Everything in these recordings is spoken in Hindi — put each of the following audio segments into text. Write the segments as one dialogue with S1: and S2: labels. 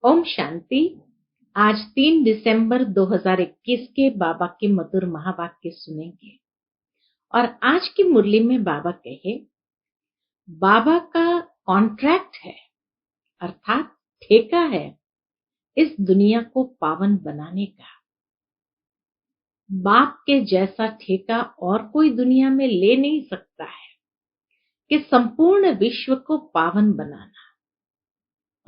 S1: ओम शांति। आज 3 दिसंबर 2021 के बाबा के मधुर महावाक्य सुनेंगे। और आज की मुरली में बाबा कहे, बाबा का कॉन्ट्रैक्ट है अर्थात ठेका है इस दुनिया को पावन बनाने का। बाप के जैसा ठेका और कोई दुनिया में ले नहीं सकता है कि संपूर्ण विश्व को पावन बनाना।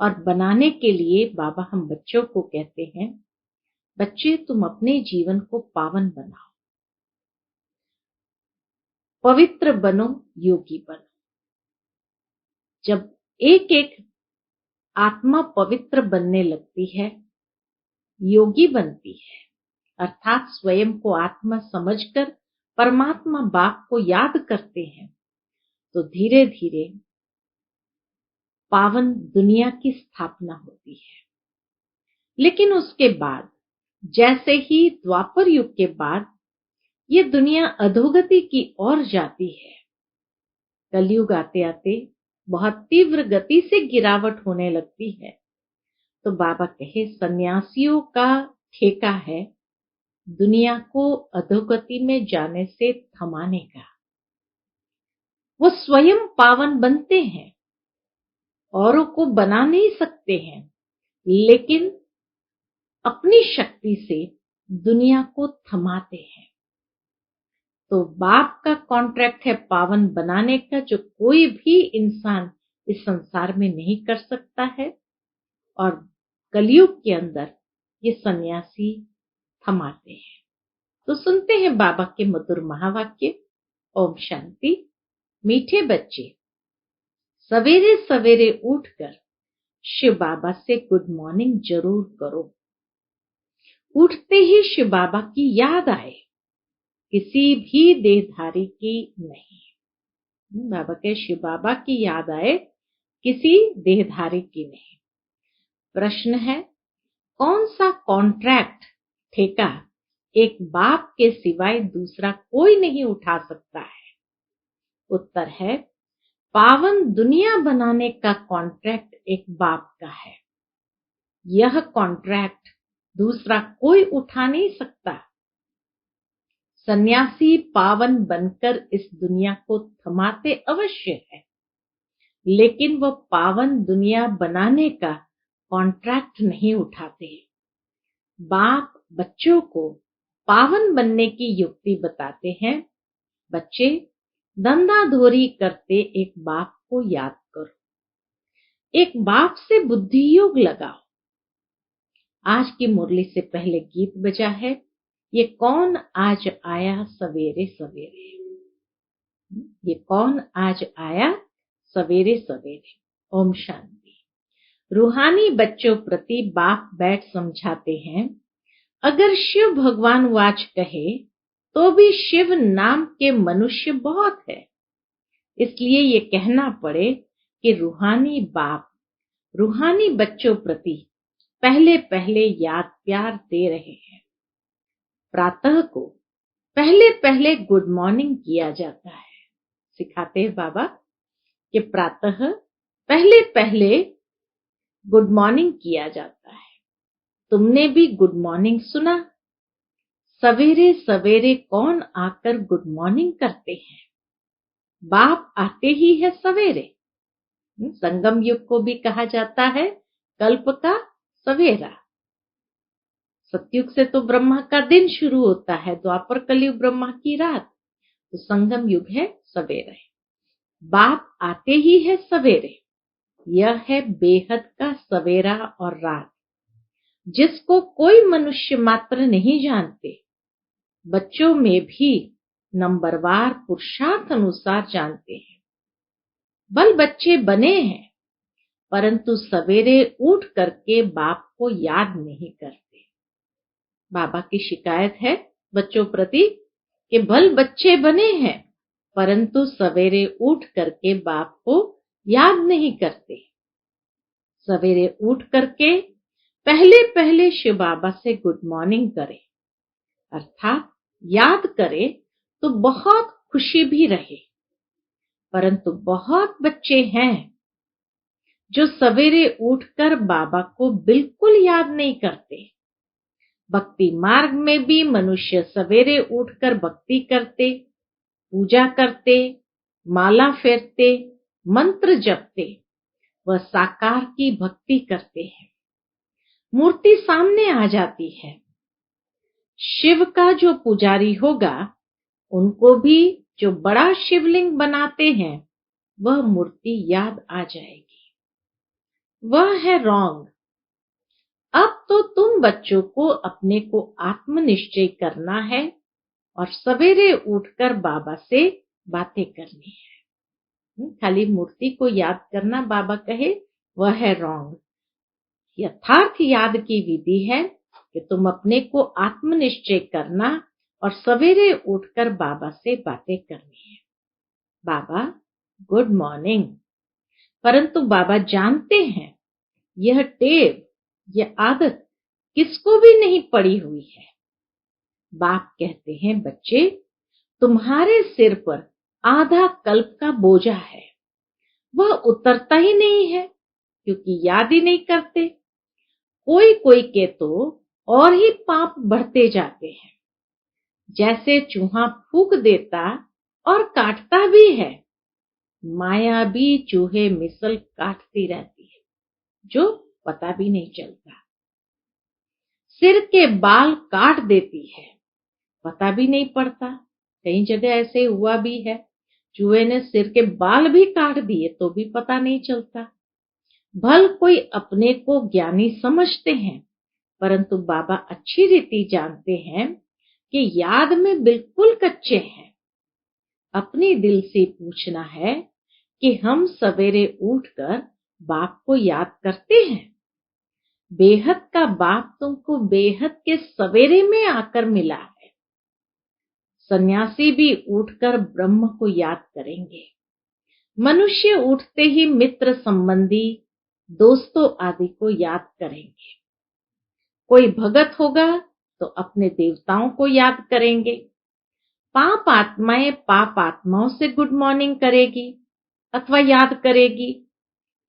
S1: और बनाने के लिए बाबा हम बच्चों को कहते हैं, बच्चे तुम अपने जीवन को पावन बनाओ, पवित्र बनो, योगी बनो। जब एक एक आत्मा पवित्र बनने लगती है, योगी बनती है, अर्थात स्वयं को आत्मा समझकर परमात्मा बाप को याद करते हैं, तो धीरे धीरे पावन दुनिया की स्थापना होती है। लेकिन उसके बाद, जैसे ही द्वापर युग के बाद ये दुनिया अधोगति की ओर जाती है, कलयुग आते आते बहुत तीव्र गति से गिरावट होने लगती है, तो बाबा कहे सन्यासियों का ठेका है दुनिया को अधोगति में जाने से थमाने का। वो स्वयं पावन बनते हैं, औरों को बना नहीं सकते हैं, लेकिन अपनी शक्ति से दुनिया को थमाते हैं। तो बाप का कॉन्ट्रैक्ट है पावन बनाने का, जो कोई भी इंसान इस संसार में नहीं कर सकता है। और कलयुग के अंदर ये सन्यासी थमाते हैं। तो सुनते हैं बाबा के मधुर महावाक्य। ओम शांति। मीठे बच्चे, सवेरे सवेरे उठकर शिव बाबा से गुड मॉर्निंग जरूर करो। उठते ही शिव बाबा की याद आए, किसी भी देहधारी की नहीं। बाबा के शिव बाबा की याद आए, किसी देहधारी की नहीं। प्रश्न है, कौन सा कॉन्ट्रैक्ट ठेका एक बाप के सिवाय दूसरा कोई नहीं उठा सकता है? उत्तर है, पावन दुनिया बनाने का कॉन्ट्रैक्ट एक बाप का है। यह कॉन्ट्रैक्ट दूसरा कोई उठा नहीं सकता। सन्यासी पावन बनकर इस दुनिया को थमाते अवश्य है, लेकिन वह पावन दुनिया बनाने का कॉन्ट्रैक्ट नहीं उठाते। बाप बच्चों को पावन बनने की युक्ति बताते हैं। बच्चे, धंधाधोरी करते एक बाप को याद करो, एक बाप से बुद्धि योग लगाओ। आज की मुरली से पहले गीत बजा है, ये कौन आज आया सवेरे सवेरे। ये कौन आज आया सवेरे सवेरे। ओम शांति। रूहानी बच्चों प्रति बाप बैठ समझाते हैं, अगर शिव भगवान वाच कहे तो भी शिव नाम के मनुष्य बहुत है। इसलिए ये कहना पड़े कि रूहानी बाप रूहानी बच्चों प्रति पहले पहले याद प्यार दे रहे हैं। प्रातः को पहले पहले गुड मॉर्निंग किया जाता है। सिखाते हैं बाबा कि प्रातः पहले पहले गुड मॉर्निंग किया जाता है। तुमने भी गुड मॉर्निंग सुना? सवेरे सवेरे कौन आकर गुड मॉर्निंग करते हैं? बाप आते ही है सवेरे। संगम युग को भी कहा जाता है कल्प का सवेरा। सतयुग से तो ब्रह्मा का दिन शुरू होता है, द्वापर कलयुग ब्रह्मा की रात, तो संगम युग है सवेरे। बाप आते ही है सवेरे। यह है बेहद का सवेरा और रात, जिसको कोई मनुष्य मात्र नहीं जानते। बच्चों में भी नंबरवार पुरुषार्थ अनुसार जानते हैं। बल बच्चे बने हैं, परंतु सवेरे उठ करके बाप को याद नहीं करते। बाबा की शिकायत है बच्चों प्रति कि भल बच्चे बने हैं, परंतु सवेरे उठ करके बाप को याद नहीं करते। सवेरे उठ करके पहले पहले शिव बाबा से गुड मॉर्निंग करें, अर्थात याद करें तो बहुत खुशी भी रहे। परंतु बहुत बच्चे हैं जो सवेरे उठकर बाबा को बिल्कुल याद नहीं करते। भक्ति मार्ग में भी मनुष्य सवेरे उठकर भक्ति करते, पूजा करते, माला फेरते, मंत्र जपते, वह साकार की भक्ति करते हैं। मूर्ति सामने आ जाती है। शिव का जो पुजारी होगा, उनको भी जो बड़ा शिवलिंग बनाते हैं, वह मूर्ति याद आ जाएगी। वह है रॉन्ग। अब तो तुम बच्चों को अपने को आत्मनिश्चय करना है और सवेरे उठकर बाबा से बातें करनी है। खाली मूर्ति को याद करना बाबा कहे वह है रॉन्ग। यथार्थ याद की विधि है कि तुम अपने को आत्मनिश्चय करना और सवेरे उठकर बाबा से बातें करनी है। बाबा गुड मॉर्निंग। परंतु बाबा जानते हैं यह टेव, यह आदत किसको भी नहीं पड़ी हुई है। बाप कहते हैं, बच्चे तुम्हारे सिर पर आधा कल्प का बोझा है, वह उतरता ही नहीं है क्योंकि याद ही नहीं करते। कोई कोई के तो और ही पाप बढ़ते जाते हैं। जैसे चूहा फूंक देता और काटता भी है, माया भी चूहे मिसल काटती रहती है, जो पता भी नहीं चलता। सिर के बाल काट देती है, पता भी नहीं पड़ता। कई जगह ऐसे हुआ भी है, चूहे ने सिर के बाल भी काट दिए तो भी पता नहीं चलता। भल कोई अपने को ज्ञानी समझते हैं, परंतु बाबा अच्छी रीति जानते हैं कि याद में बिल्कुल कच्चे हैं। अपने दिल से पूछना है कि हम सवेरे उठकर बाप को याद करते हैं। बेहद का बाप तुमको बेहद के सवेरे में आकर मिला है। सन्यासी भी उठकर ब्रह्म को याद करेंगे। मनुष्य उठते ही मित्र संबंधी दोस्तों आदि को याद करेंगे। कोई भगत होगा तो अपने देवताओं को याद करेंगे। पाप आत्माएं पाप आत्माओं से गुड मॉर्निंग करेगी अथवा याद करेगी।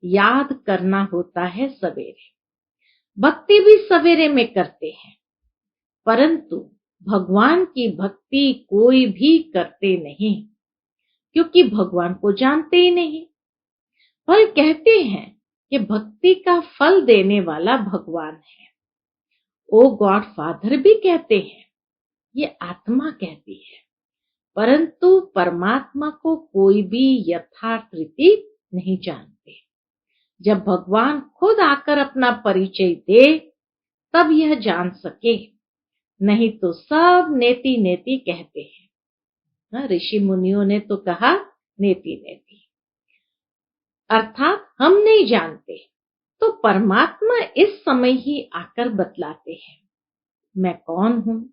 S1: याद करना होता है सवेरे। भक्ति भी सवेरे में करते हैं, परंतु भगवान की भक्ति कोई भी करते नहीं, क्योंकि भगवान को जानते ही नहीं। फल कहते हैं कि भक्ति का फल देने वाला भगवान है। ओ गॉड फादर भी कहते हैं, ये आत्मा कहती है, परंतु परमात्मा को कोई भी यथार्थ रीति नहीं जानते। जब भगवान खुद आकर अपना परिचय दे तब यह जान सके, नहीं तो सब नेति नेति कहते हैं। ऋषि मुनियों ने तो कहा नेति नेति, अर्थात हम नहीं जानते। तो परमात्मा इस समय ही आकर बतलाते हैं मैं कौन हूं।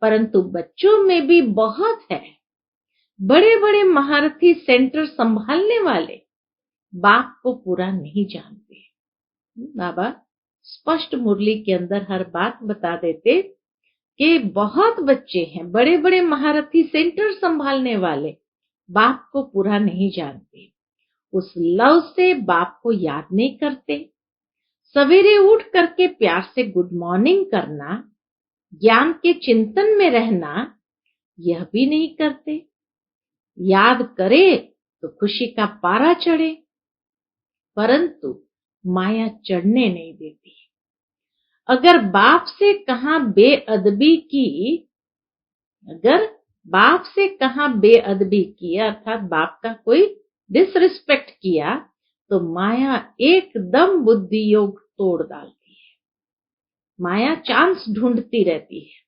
S1: परंतु बच्चों में भी बहुत है। बड़े बड़े महारथी सेंटर संभालने वाले बाप को पूरा नहीं जानते। बाबा स्पष्ट मुरली के अंदर हर बात बता देते कि बहुत बच्चे हैं बड़े बड़े महारथी सेंटर संभालने वाले, बाप को पूरा नहीं जानते। उस लव से बाप को याद नहीं करते। सवेरे उठ करके प्यार से गुड मॉर्निंग करना, ज्ञान के चिंतन में रहना, यह भी नहीं करते। याद करे तो खुशी का पारा चढ़े, परंतु माया चढ़ने नहीं देती। अगर बाप से कहां बेअदबी की, अर्थात बाप का कोई डिसरिस्पेक्ट किया, तो माया एकदम बुद्धि योग तोड़ डालती है। माया चांस ढूंढती रहती है,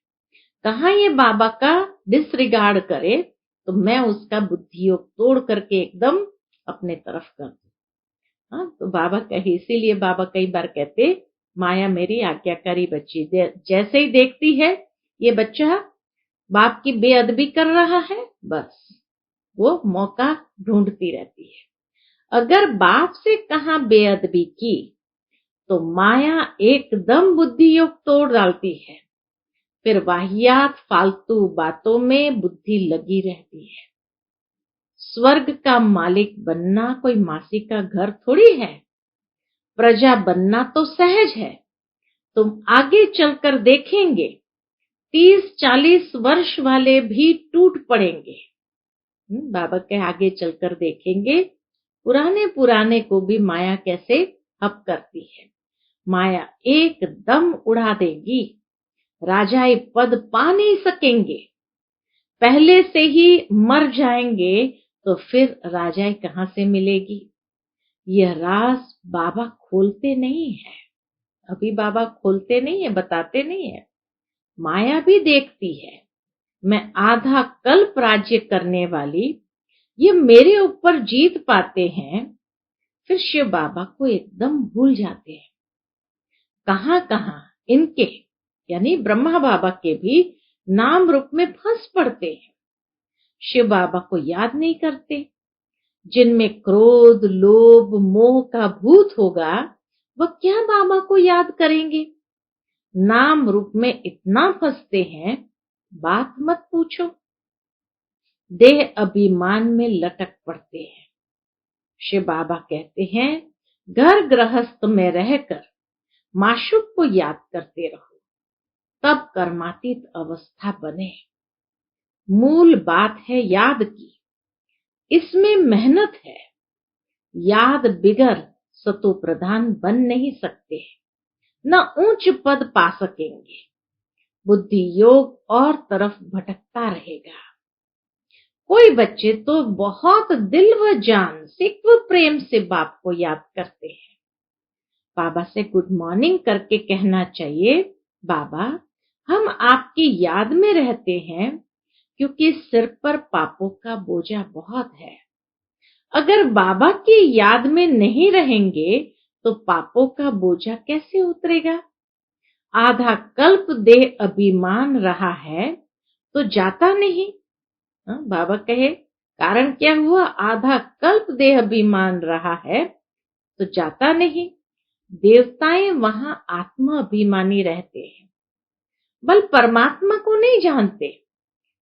S1: कहां ये बाबा का डिसरिगार्ड करे तो मैं उसका बुद्धि योग तोड़ करके एकदम अपने तरफ कर दूं। तो बाबा कहे, इसीलिए बाबा कई बार कहते, माया मेरी आज्ञाकारी बच्ची, जैसे ही देखती है ये बच्चा बाप की बेअदबी कर रहा है, बस वो मौका ढूंढती रहती है। अगर बाप से कहां बेअदबी की तो माया एकदम बुद्धि योग तोड़ डालती है। फिर वाहियात फालतू बातों में बुद्धि लगी रहती है। स्वर्ग का मालिक बनना कोई मासी का घर थोड़ी है। प्रजा बनना तो सहज है, तुम आगे चलकर देखेंगे 30-40 वर्ष वाले भी टूट पड़ेंगे। बाबा के आगे चलकर देखेंगे पुराने पुराने को भी माया कैसे हप करती है। माया एकदम उड़ा देगी, राजाई पद पा नहीं सकेंगे, पहले से ही मर जाएंगे तो फिर राजाई कहां से मिलेगी। यह राज बाबा खोलते नहीं है, अभी बाबा खोलते नहीं है, बताते नहीं है। माया भी देखती है, मैं आधा कल्प राज्य करने वाली, ये मेरे ऊपर जीत पाते हैं, फिर शिव बाबा को एकदम भूल जाते हैं। कहां कहां इनके यानी ब्रह्मा बाबा के भी नाम रूप में फंस पड़ते हैं, शिव बाबा को याद नहीं करते। जिनमें क्रोध लोभ मोह का भूत होगा वह क्या बाबा को याद करेंगे। नाम रूप में इतना फंसते हैं, बात मत पूछो। देह अभिमान में लटक पड़ते हैं। शिव बाबा कहते हैं घर गृहस्थ में रहकर माशूक को याद करते रहो, तब कर्मातीत अवस्था बने। मूल बात है याद की, इसमें मेहनत है। याद बिगर सतो प्रधान बन नहीं सकते, न उच्च पद पा सकेंगे। बुद्धि योग और तरफ भटकता रहेगा। कोई बच्चे तो बहुत दिल व जान सिक व प्रेम से बाप को याद करते हैं। बाबा से गुड मॉर्निंग करके कहना चाहिए, बाबा हम आपकी याद में रहते हैं क्योंकि सिर पर पापों का बोझा बहुत है। अगर बाबा की याद में नहीं रहेंगे तो पापों का बोझा कैसे उतरेगा। आधा कल्प देह अभिमान रहा है तो जाता नहीं। बाबा कहे कारण क्या हुआ, आधा कल्प देह अभिमान रहा है तो जाता नहीं। देवताएं वहां आत्मा अभिमानी रहते हैं, बल परमात्मा को नहीं जानते।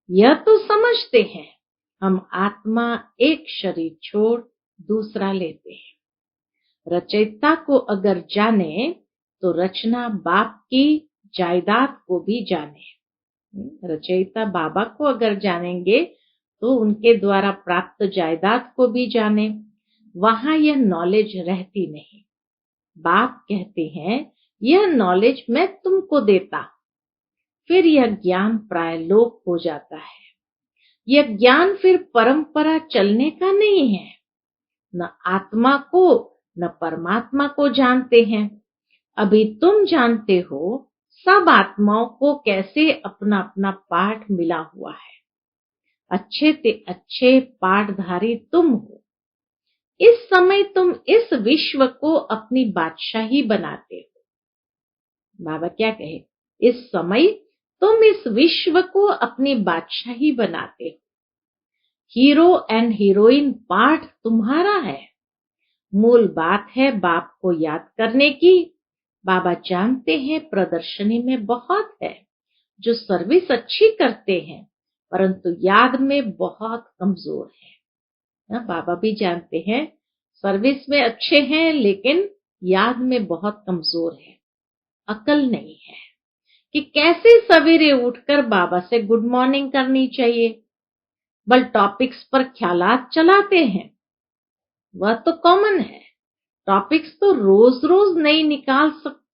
S1: यह तो समझते हैं हम आत्मा एक शरीर छोड़ दूसरा लेते हैं। रचयिता को अगर जाने तो रचना बाप की जायदाद को भी जाने। रचयिता बाबा को अगर जानेंगे तो उनके द्वारा प्राप्त जायदाद को भी जाने। वहां यह नॉलेज रहती नहीं। बाप कहते हैं यह नॉलेज मैं तुमको देता, फिर यह ज्ञान प्रायलोक हो जाता है। यह ज्ञान फिर परंपरा चलने का नहीं है। न आत्मा को न परमात्मा को जानते हैं। अभी तुम जानते हो सब आत्माओं को कैसे अपना अपना पाठ मिला हुआ है। अच्छे से अच्छे पाठधारी तुम हो। इस समय तुम इस विश्व को अपनी बादशाही बनाते हो। बाबा क्या कहे, इस समय तुम इस विश्व को अपनी बादशाही बनाते हो। हीरो एंड हीरोइन पाठ तुम्हारा है। मूल बात है बाप को याद करने की। बाबा जानते हैं प्रदर्शनी में बहुत है जो सर्विस अच्छी करते हैं परंतु याद में बहुत कमजोर है। बाबा भी जानते हैं सर्विस में अच्छे हैं लेकिन याद में बहुत कमजोर है। अकल नहीं है कि कैसे सवेरे उठकर बाबा से गुड मॉर्निंग करनी चाहिए। बल टॉपिक्स पर ख्यालात चलाते हैं, वह तो कॉमन है। टॉपिक्स तो रोज रोज नहीं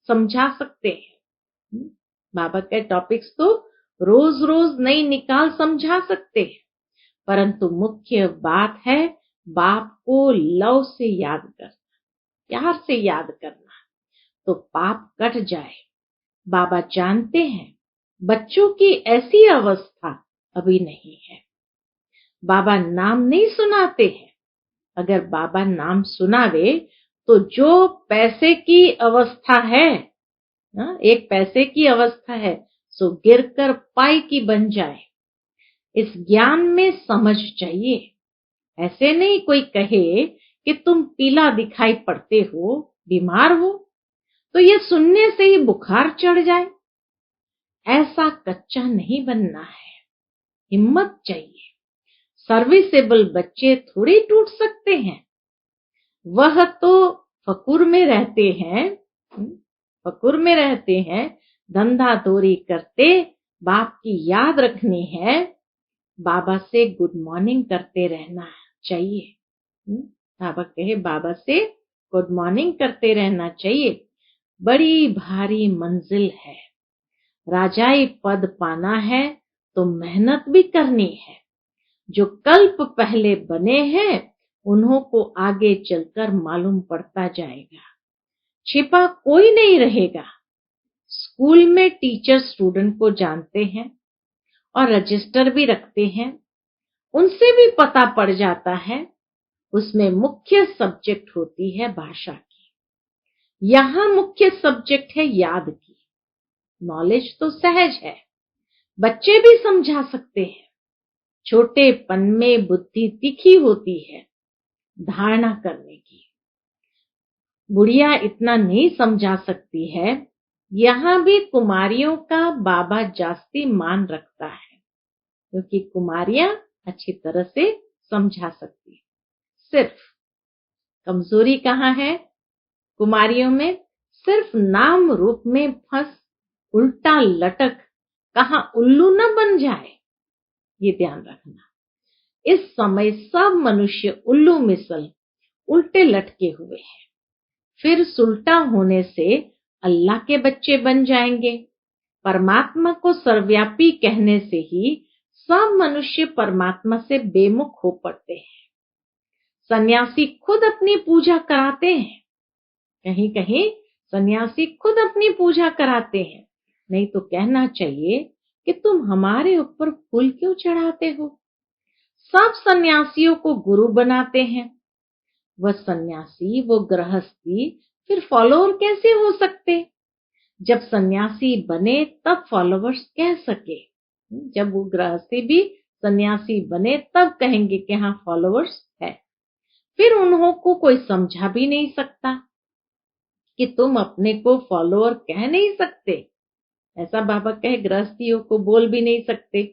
S1: समझा सकते हैं। बाबा के टॉपिक्स तो रोज रोज नहीं निकाल समझा सकते हैं, परंतु मुख्य बात है बाप को लव से याद करना, प्यार से याद करना, तो पाप कट जाए। बाबा जानते हैं बच्चों की ऐसी अवस्था अभी नहीं है। बाबा नाम नहीं सुनाते हैं। अगर बाबा नाम सुनावे तो जो पैसे की अवस्था है, एक पैसे की अवस्था है, सो गिरकर पाई की बन जाए। इस ज्ञान में समझ चाहिए। ऐसे नहीं कोई कहे कि तुम पीला दिखाई पड़ते हो, बीमार हो, तो ये सुनने से ही बुखार चढ़ जाए। ऐसा कच्चा नहीं बनना है, हिम्मत चाहिए। सर्विसेबल बच्चे थोड़ी टूट सकते हैं। वह तो फकुर में रहते हैं, फकुर में रहते हैं, धंधा दौरी करते, बाप की याद रखनी है, बाबा से गुड मॉर्निंग करते रहना चाहिए। बाबा कहे बाबा से गुड मॉर्निंग करते रहना चाहिए। बड़ी भारी मंजिल है, राजाई पद पाना है तो मेहनत भी करनी है। जो कल्प पहले बने हैं उन्हों को आगे चलकर मालूम पड़ता जाएगा, छिपा कोई नहीं रहेगा। स्कूल में टीचर स्टूडेंट को जानते हैं और रजिस्टर भी रखते हैं, उनसे भी पता पड़ जाता है। उसमें मुख्य सब्जेक्ट होती है भाषा की, यहाँ मुख्य सब्जेक्ट है याद की। नॉलेज तो सहज है, बच्चे भी समझा सकते हैं। छोटेपन में बुद्धि तीखी होती है धारणा करने की। बुढ़िया इतना नहीं समझा सकती है। यहाँ भी कुमारियों का बाबा जास्ती मान रखता है, क्योंकि कुमारियां अच्छी तरह से समझा सकती है। सिर्फ कमजोरी कहाँ है कुमारियों में? सिर्फ नाम रूप में फंस उल्टा लटक कहाँ उल्लू न बन जाए, ये ध्यान रखना। इस समय सब मनुष्य उल्लू मिसल उल्टे लटके हुए हैं। फिर सुलटा होने से अल्लाह के बच्चे बन जाएंगे। परमात्मा को सर्वव्यापी कहने से ही सब मनुष्य परमात्मा से बेमुख हो पड़ते हैं। सन्यासी खुद अपनी पूजा कराते हैं, कहीं कहीं सन्यासी खुद अपनी पूजा कराते हैं। नहीं तो कहना चाहिए कि तुम हमारे ऊपर फूल क्यों चढ़ाते हो। सब सन्यासियों को गुरु बनाते हैं। वह सन्यासी, वो गृहस्थी फिर फॉलोअर कैसे हो सकते? जब सन्यासी बने तब फॉलोअर्स कह सके। जब वो गृहस्थी भी सन्यासी बने तब कहेंगे कि हाँ फॉलोअर्स है। फिर उन्हों को कोई समझा भी नहीं सकता कि तुम अपने को फॉलोअर कह नहीं सकते। ऐसा बाबा कहे गृहस्थियों को बोल भी नहीं सकते।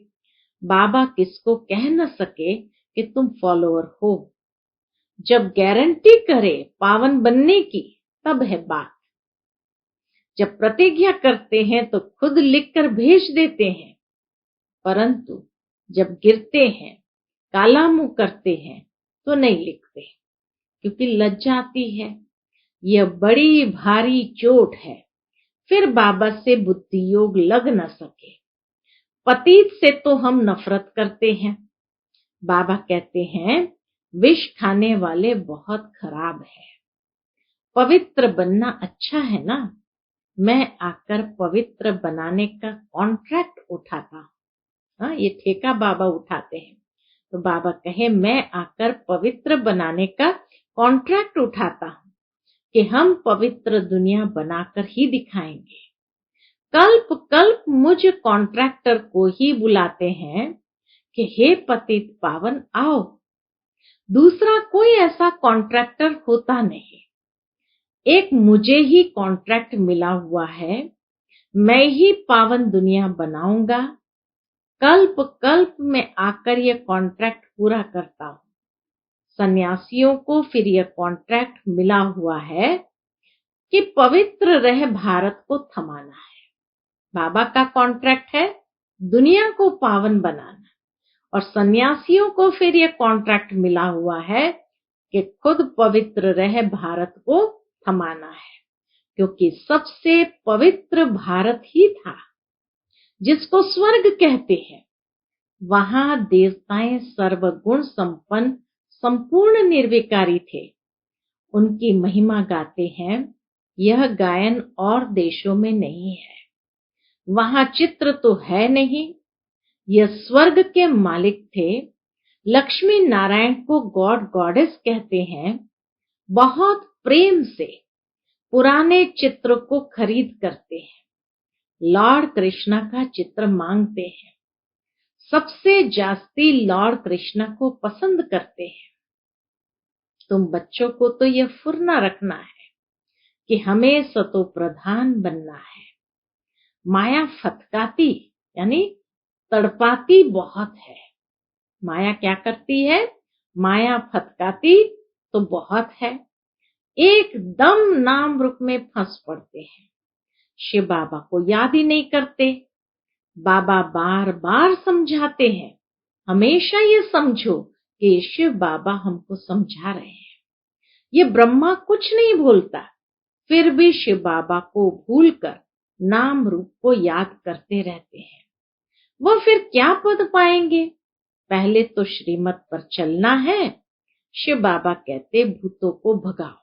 S1: बाबा किसको कह न सके कि तुम फॉलोअर हो। जब गारंटी करे पावन बनने की तब है बात। जब प्रतिज्ञा करते हैं तो खुद लिखकर भेज देते हैं, परंतु जब गिरते हैं काला मुंह करते हैं तो नहीं लिखते, क्योंकि लज्जा आती है। यह बड़ी भारी चोट है। फिर बाबा से बुद्धि योग लग न सके। पतित से तो हम नफरत करते हैं। बाबा कहते हैं विष खाने वाले बहुत खराब है। पवित्र बनना अच्छा है ना। मैं आकर पवित्र बनाने का कॉन्ट्रैक्ट उठाता हूँ। हाँ, ये ठेका बाबा उठाते हैं। तो बाबा कहे मैं आकर पवित्र बनाने का कॉन्ट्रैक्ट उठाता हूँ कि हम पवित्र दुनिया बनाकर ही दिखाएंगे। कल्प कल्प मुझ कॉन्ट्रैक्टर को ही बुलाते हैं कि हे पतित पावन आओ। दूसरा कोई ऐसा कॉन्ट्रैक्टर होता नहीं। एक मुझे ही कॉन्ट्रैक्ट मिला हुआ है। मैं ही पावन दुनिया बनाऊंगा। कल्प कल्प में आकर यह कॉन्ट्रैक्ट पूरा करता हूं। सन्यासियों को फिर यह कॉन्ट्रैक्ट मिला हुआ है कि पवित्र रह भारत को थमाना है। बाबा का कॉन्ट्रैक्ट है दुनिया को पावन बनाना, और सन्यासियों को फिर यह कॉन्ट्रैक्ट मिला हुआ है कि खुद पवित्र रह भारत को थमाना है, क्योंकि सबसे पवित्र भारत ही था जिसको स्वर्ग कहते हैं। वहां देवताएं सर्वगुण संपन्न संपूर्ण निर्विकारी थे। उनकी महिमा गाते हैं। यह गायन और देशों में नहीं है। वहां चित्र तो है नहीं। यह स्वर्ग के मालिक थे। लक्ष्मी नारायण को गॉड गॉडेस कहते हैं। बहुत प्रेम से पुराने चित्र को खरीद करते हैं। लॉर्ड कृष्णा का चित्र मांगते हैं। सबसे जास्ती लॉर्ड कृष्णा को पसंद करते हैं। तुम बच्चों को तो यह फुर्ना रखना है कि हमें सतो प्रधान बनना है। माया फटकाती यानी तड़पाती बहुत है। माया क्या करती है? माया फटकाती तो बहुत है। एकदम नाम रूप में फंस पड़ते हैं, शिव बाबा को याद ही नहीं करते। बाबा बार बार समझाते हैं, हमेशा ये समझो कि शिव बाबा हमको समझा रहे हैं। ये ब्रह्मा कुछ नहीं भूलता, फिर भी शिव बाबा को भूलकर नाम रूप को याद करते रहते हैं। वह फिर क्या पद पाएंगे? पहले तो श्रीमत पर चलना है। शिव बाबा कहते भूतों को भगाओ।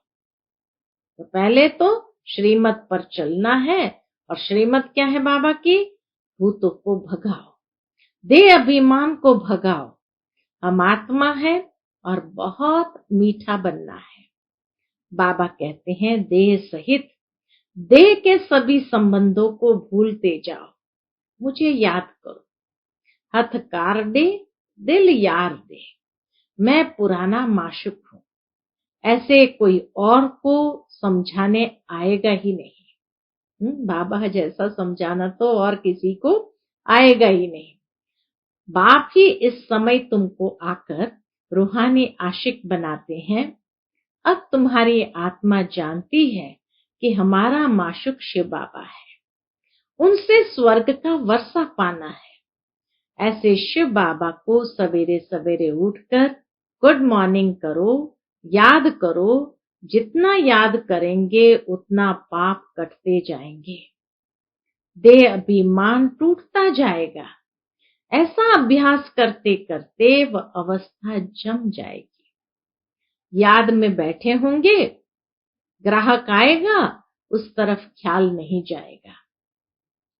S1: तो पहले तो श्रीमत पर चलना है, और श्रीमत क्या है बाबा की? भूतों को भगाओ, देह अभिमान को भगाओ। हम आत्मा है और बहुत मीठा बनना है। बाबा कहते हैं देह सहित देह के सभी संबंधों को भूलते जाओ, मुझे याद करो। हथकार दे दिल यार दे, मैं पुराना माशुक हूं। ऐसे कोई और को समझाने आएगा ही नहीं। बाबा जैसा समझाना तो और किसी को आएगा ही नहीं। बाप ही इस समय तुमको आकर रूहानी आशिक बनाते हैं। अब तुम्हारी आत्मा जानती है कि हमारा माशुक शिव बाबा है, उनसे स्वर्ग का वर्षा पाना है। ऐसे शिव बाबा को सवेरे सवेरे उठकर गुड मॉर्निंग करो, याद करो। जितना याद करेंगे उतना पाप कटते जाएंगे, देह अभिमान टूटता जाएगा। ऐसा अभ्यास करते करते वह अवस्था जम जाएगी। याद में बैठे होंगे, ग्राहक आएगा, उस तरफ ख्याल नहीं जाएगा।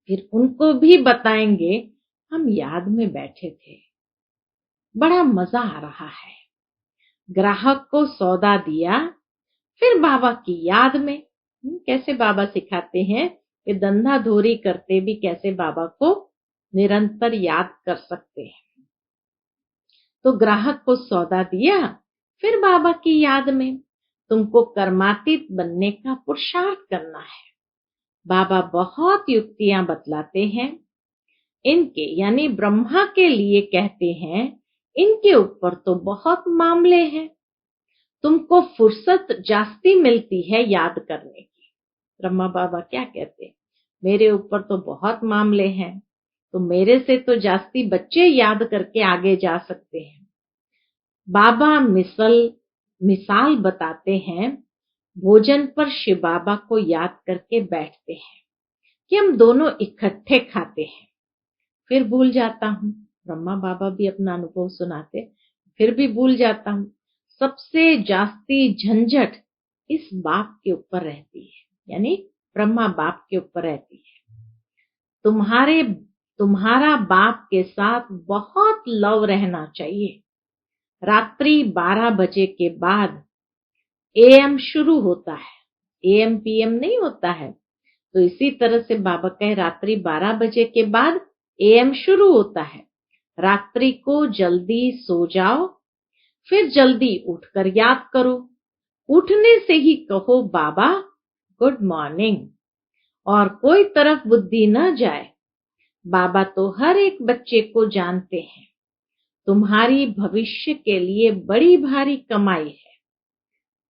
S1: फिर उनको भी बताएंगे हम याद में बैठे थे, बड़ा मजा आ रहा है। ग्राहक को सौदा दिया, फिर बाबा की याद में। कैसे बाबा सिखाते हैं कि धंधा धोरी करते भी कैसे बाबा को निरंतर याद कर सकते हैं। तो ग्राहक को सौदा दिया, फिर बाबा की याद में। तुमको कर्मातीत बनने का पुरुषार्थ करना है। बाबा बहुत युक्तियां बतलाते हैं। इनके यानी ब्रह्मा के लिए कहते हैं, इनके ऊपर तो बहुत मामले हैं, तुमको फुर्सत जास्ती मिलती है याद करने की। ब्रह्मा बाबा क्या कहते हैं, मेरे ऊपर तो बहुत मामले हैं, तो मेरे से तो जास्ती बच्चे याद करके आगे जा सकते हैं। बाबा मिसाल बताते हैं, भोजन पर शिव बाबा को याद करके बैठते हैं कि हम दोनों इकट्ठे खाते हैं, फिर भूल जाता हूँ। ब्रह्मा बाबा भी अपना अनुभव सुनाते, फिर भी भूल जाता हूँ। सबसे जास्ती झंझट इस बाप के ऊपर रहती है, यानी ब्रह्मा बाप के ऊपर रहती है। तुम्हारा बाप के साथ बहुत लव रहना चाहिए। रात्रि 12 बजे के बाद एएम शुरू होता है, एएम पीएम नहीं होता है। तो इसी तरह से बाबा कहे रात्रि 12 बजे के बाद एएम शुरू होता है। रात्रि को जल्दी सो जाओ, फिर जल्दी उठकर याद करो। उठने से ही कहो बाबा गुड मॉर्निंग, और कोई तरफ बुद्धि न जाए। बाबा तो हर एक बच्चे को जानते हैं। तुम्हारी भविष्य के लिए बड़ी भारी कमाई है।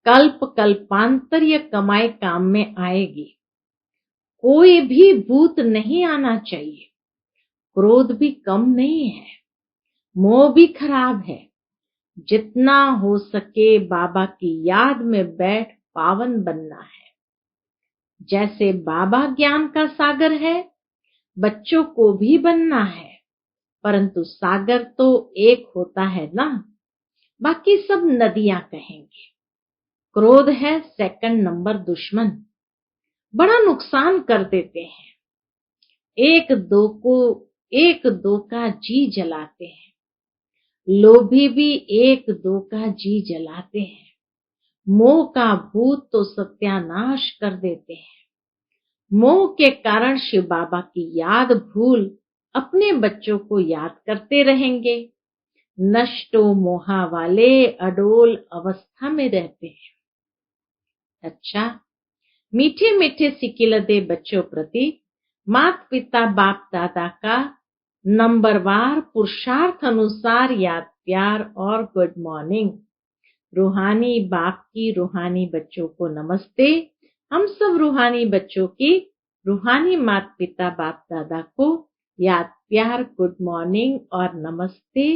S1: कल्प कल्पांतर यह कमाई काम में आएगी। कोई भी भूत नहीं आना चाहिए। क्रोध भी कम नहीं है, मोह भी खराब है। जितना हो सके बाबा की याद में बैठ पावन बनना है। जैसे बाबा ज्ञान का सागर है, बच्चों को भी बनना है। परंतु सागर तो एक होता है ना, बाकी सब नदियां कहेंगे। क्रोध है सेकंड नंबर दुश्मन, बड़ा नुकसान कर देते हैं। एक दो का जी जलाते हैं। लोभी भी एक दो का जी जलाते हैं। मोह का भूत तो सत्यानाश कर देते हैं। मोह के कारण शिव बाबा की याद भूल अपने बच्चों को याद करते रहेंगे। नष्टो मोहा वाले अडोल अवस्था में रहते हैं। अच्छा, मीठे मीठे सिकिलदे बच्चों प्रति माता पिता बाप दादा का नंबरवार पुरुषार्थ अनुसार याद प्यार और गुड मॉर्निंग। रूहानी बाप की रूहानी बच्चों को नमस्ते। हम सब रूहानी बच्चों की रूहानी माता पिता बाप दादा को याद प्यार गुड मॉर्निंग और नमस्ते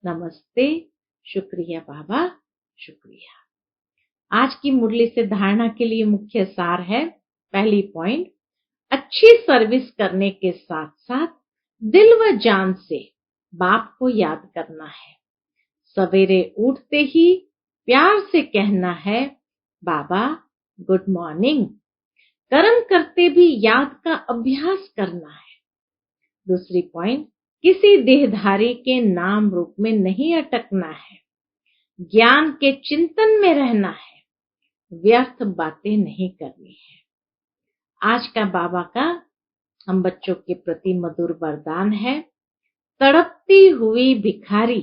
S1: नमस्ते। शुक्रिया बाबा, शुक्रिया। आज की मुरली से धारणा के लिए मुख्य सार है, पहली पॉइंट, अच्छी सर्विस करने के साथ साथ दिल व जान से बाप को याद करना है। सवेरे उठते ही प्यार से कहना है बाबा गुड मॉर्निंग। कर्म करते भी याद का अभ्यास करना है। दूसरी पॉइंट, किसी देहधारी के नाम रूप में नहीं अटकना है। ज्ञान के चिंतन में रहना है, व्यर्थ बातें नहीं करनी है। आज का बाबा का हम बच्चों के प्रति मधुर वरदान है, तड़पती हुई भिखारी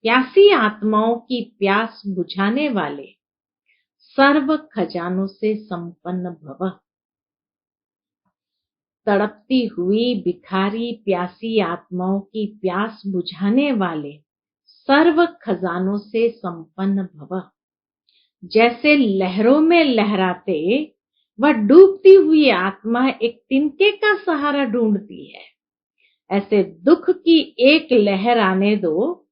S1: प्यासी आत्माओं की प्यास बुझाने वाले सर्व खजानों से संपन्न भव। तड़पती हुई भिखारी प्यासी आत्माओं की प्यास बुझाने वाले सर्व खजानों से संपन्न भव। जैसे लहरों में लहराते वह डूबती हुई आत्मा एक तिनके का सहारा ढूंढती है, ऐसे दुख की एक लहर आने दो,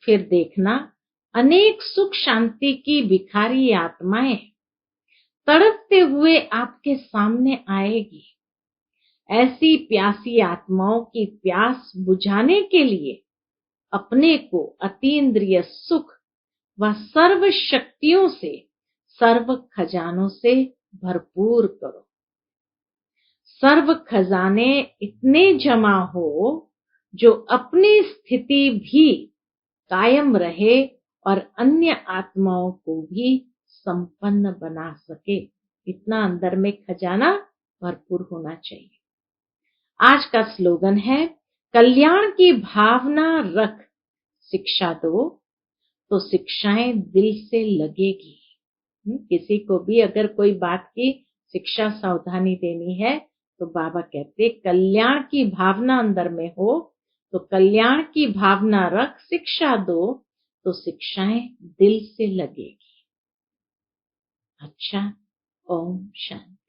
S1: फिर देखना अनेक सुख शांति की भिखारी आत्माएं तड़पते हुए आपके सामने आएगी। ऐसी प्यासी आत्माओं की प्यास बुझाने के लिए अपने को अतीन्द्रिय सुख व सर्व शक्तियों से, सर्व खजानों से भरपूर करो। सर्व खजाने इतने जमा हो जो अपनी स्थिति भी कायम रहे और अन्य आत्माओं को भी संपन्न बना सके। इतना अंदर में खजाना भरपूर होना चाहिए। आज का स्लोगन है, कल्याण की भावना रख शिक्षा दो तो शिक्षाएं दिल से लगेगी। किसी को भी अगर कोई बात की शिक्षा सावधानी देनी है तो बाबा कहते कल्याण की भावना अंदर में हो तो कल्याण की भावना रख, शिक्षा दो तो शिक्षाएं दिल से लगेगी। अच्छा, ओम शांति।